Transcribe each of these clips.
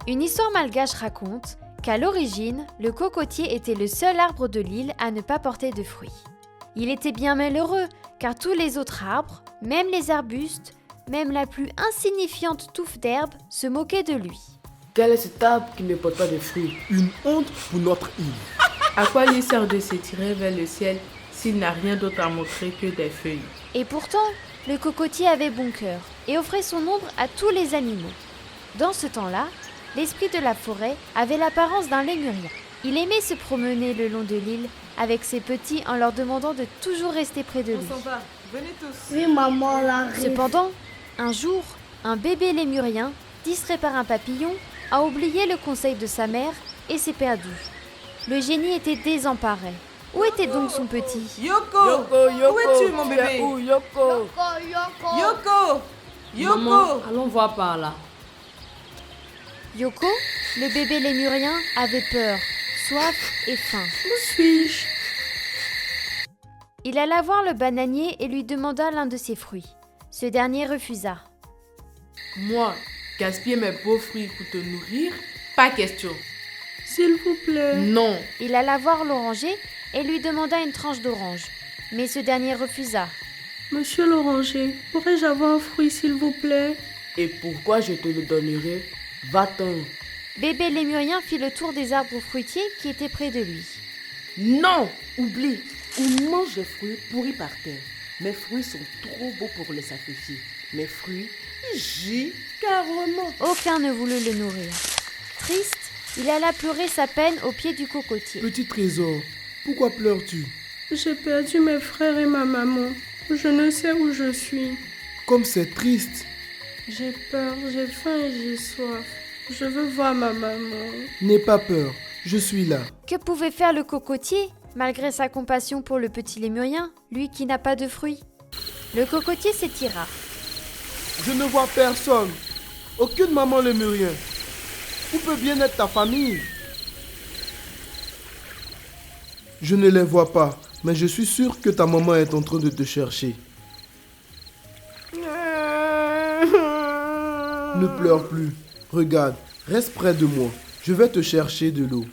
Une histoire malgache raconte qu'à l'origine, le cocotier était le seul arbre de l'île à ne pas porter de fruits. Il était bien malheureux car tous les autres arbres, même les arbustes, même la plus insignifiante touffe d'herbe, se moquaient de lui. Quel est cet arbre qui ne porte pas de fruits? Une honte pour notre île. À quoi lui sert de s'étirer vers le ciel s'il n'a rien d'autre à montrer que des feuilles? Et pourtant, le cocotier avait bon cœur et offrait son ombre à tous les animaux. Dans ce temps-là, l'esprit de la forêt avait l'apparence d'un lémurien. Il aimait se promener le long de l'île avec ses petits en leur demandant de toujours rester près de lui. On s'en va, venez tous. Oui, maman, on arrive. Cependant, un jour, un bébé lémurien, distrait par un papillon, a oublié le conseil de sa mère et s'est perdu. Le génie était désemparé. Où était donc son petit? Yoko, où es-tu mon bébé? Où, Yoko? Yoko, Maman, allons voir par là. Yoko, le bébé lémurien, avait peur, soif et faim. Où suis-je? Il alla voir le bananier et lui demanda l'un de ses fruits. Ce dernier refusa. Moi, gaspiller mes beaux fruits pour te nourrir? Pas question. S'il vous plaît. Non. Il alla voir l'oranger et lui demanda une tranche d'orange. Mais ce dernier refusa. Monsieur l'oranger, pourrais-je avoir un fruit, s'il vous plaît? Et pourquoi je te le donnerai? Va-t'en. Bébé lémurien fit le tour des arbres fruitiers qui étaient près de lui. Non, oublie, on mange des fruits pourris par terre. Mes fruits sont trop beaux pour les sacrifier. Mes fruits, ils gît carrément. Aucun ne voulut le nourrir. Triste, il alla pleurer sa peine au pied du cocotier. Petit trésor, pourquoi pleures-tu? J'ai perdu mes frères et ma maman. Je ne sais où je suis. Comme c'est triste. J'ai peur, j'ai faim et j'ai soif. Je veux voir ma maman. N'aie pas peur, je suis là. Que pouvait faire le cocotier, malgré sa compassion pour le petit lémurien, lui qui n'a pas de fruits? Le cocotier s'étira. Je ne vois personne. Aucune maman lémurien. Où peut bien être ta famille? Je ne les vois pas, mais je suis sûr que ta maman est en train de te chercher. Ne pleure plus. Regarde, reste près de moi. Je vais te chercher de l'eau.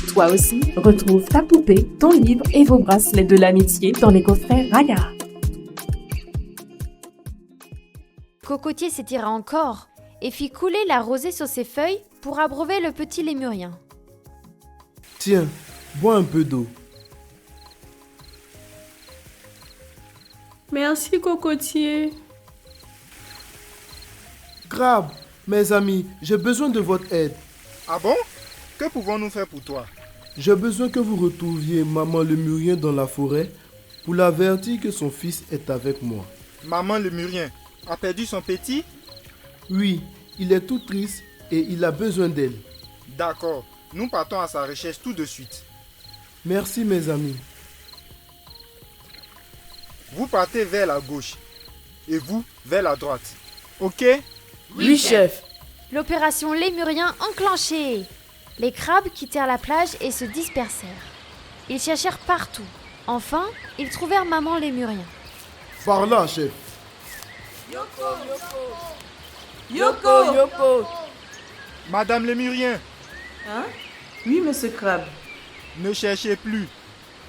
Toi aussi, retrouve ta poupée, ton livre et vos bracelets de l'amitié dans les coffrets Raya. Cocotier s'étira encore et fit couler la rosée sur ses feuilles pour abreuver le petit lémurien. Tiens, bois un peu d'eau. Merci, cocotier. Crabe, mes amis, j'ai besoin de votre aide. Ah bon? Que pouvons-nous faire pour toi? J'ai besoin que vous retrouviez maman lémurien dans la forêt pour l'avertir que son fils est avec moi. Maman lémurien a perdu son petit? Oui, il est tout triste et il a besoin d'elle. D'accord, nous partons à sa recherche tout de suite. Merci mes amis. Vous partez vers la gauche et vous vers la droite. Ok? Oui, chef. L'opération lémurien enclenchée. Les crabes quittèrent la plage et se dispersèrent. Ils cherchèrent partout. Enfin, ils trouvèrent maman lémurien. Par là, chef. Yoko. Madame lémurien, Hein? Oui, monsieur Crabe. ne cherchez plus.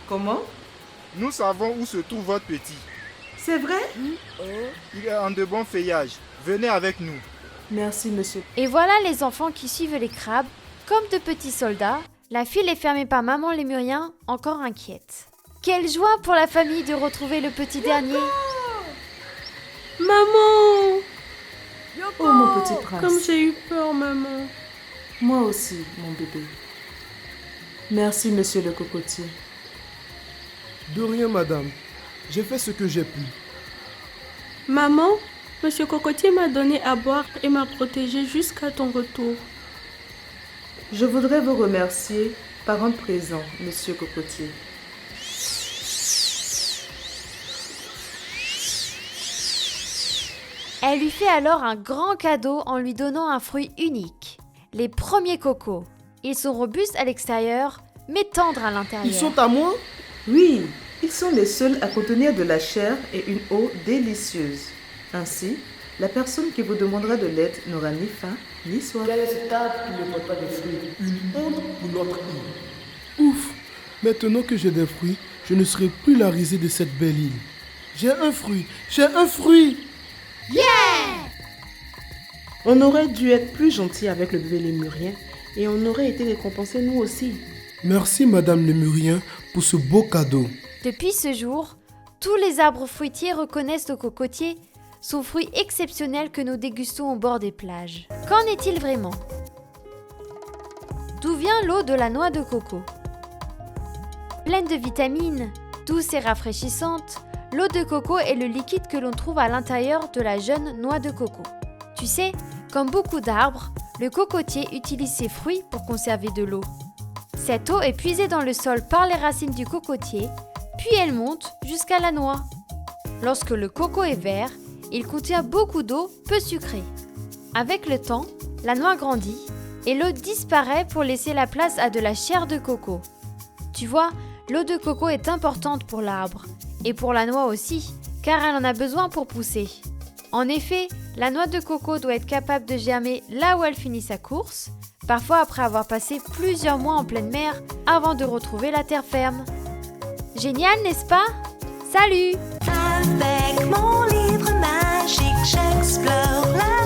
Comment? Nous savons où se trouve votre petit. C'est vrai? Il est en de bons feuillages. Venez avec nous. Merci, monsieur. Et voilà les enfants qui suivent les crabes. Comme de petits soldats, la file est fermée par maman lémurien, encore inquiète. Quelle joie pour la famille de retrouver le petit dernier. Maman! Oh, mon petit prince. Comme j'ai eu peur, maman. Moi aussi, mon bébé. Merci, monsieur le cocotier. De rien, madame. J'ai fait ce que j'ai pu. Maman, monsieur Cocotier m'a donné à boire et m'a protégé jusqu'à ton retour. Je voudrais vous remercier par un présent, monsieur Cocotier. Elle lui fait alors un grand cadeau en lui donnant un fruit unique. Les premiers cocos. Ils sont robustes à l'extérieur, mais tendres à l'intérieur. Ils sont à moi? Oui, ils sont les seuls à contenir de la chair et une eau délicieuse. Ainsi, La personne qui vous demandera de l'aide n'aura ni faim, ni soif. Quel est cet arbre qui ne porte pas de fruits? Une honte pour notre île. Ouf! Maintenant que j'ai des fruits, je ne serai plus la risée de cette belle île. J'ai un fruit! J'ai un fruit! On aurait dû être plus gentil avec le bébé lémurien et on aurait été récompensés nous aussi. Merci Madame Lémurien pour ce beau cadeau. Depuis ce jour, tous les arbres fruitiers reconnaissent au cocotier son fruit exceptionnel que nous dégustons au bord des plages. Qu'en est-il vraiment? D'où vient l'eau de la noix de coco? Pleine de vitamines, douce et rafraîchissante, l'eau de coco est le liquide que l'on trouve à l'intérieur de la jeune noix de coco. Tu sais, comme beaucoup d'arbres, le cocotier utilise ses fruits pour conserver de l'eau. Cette eau est puisée dans le sol par les racines du cocotier, puis elle monte jusqu'à la noix. Lorsque le coco est vert, il contient beaucoup d'eau peu sucrée. Avec le temps, la noix grandit et l'eau disparaît pour laisser la place à de la chair de coco. Tu vois, l'eau de coco est importante pour l'arbre et pour la noix aussi, car elle en a besoin pour pousser. En effet, la noix de coco doit être capable de germer là où elle finit sa course, parfois après avoir passé plusieurs mois en pleine mer avant de retrouver la terre ferme. Génial, n'est-ce pas? Salut! Avec mon livre magique, j'explore la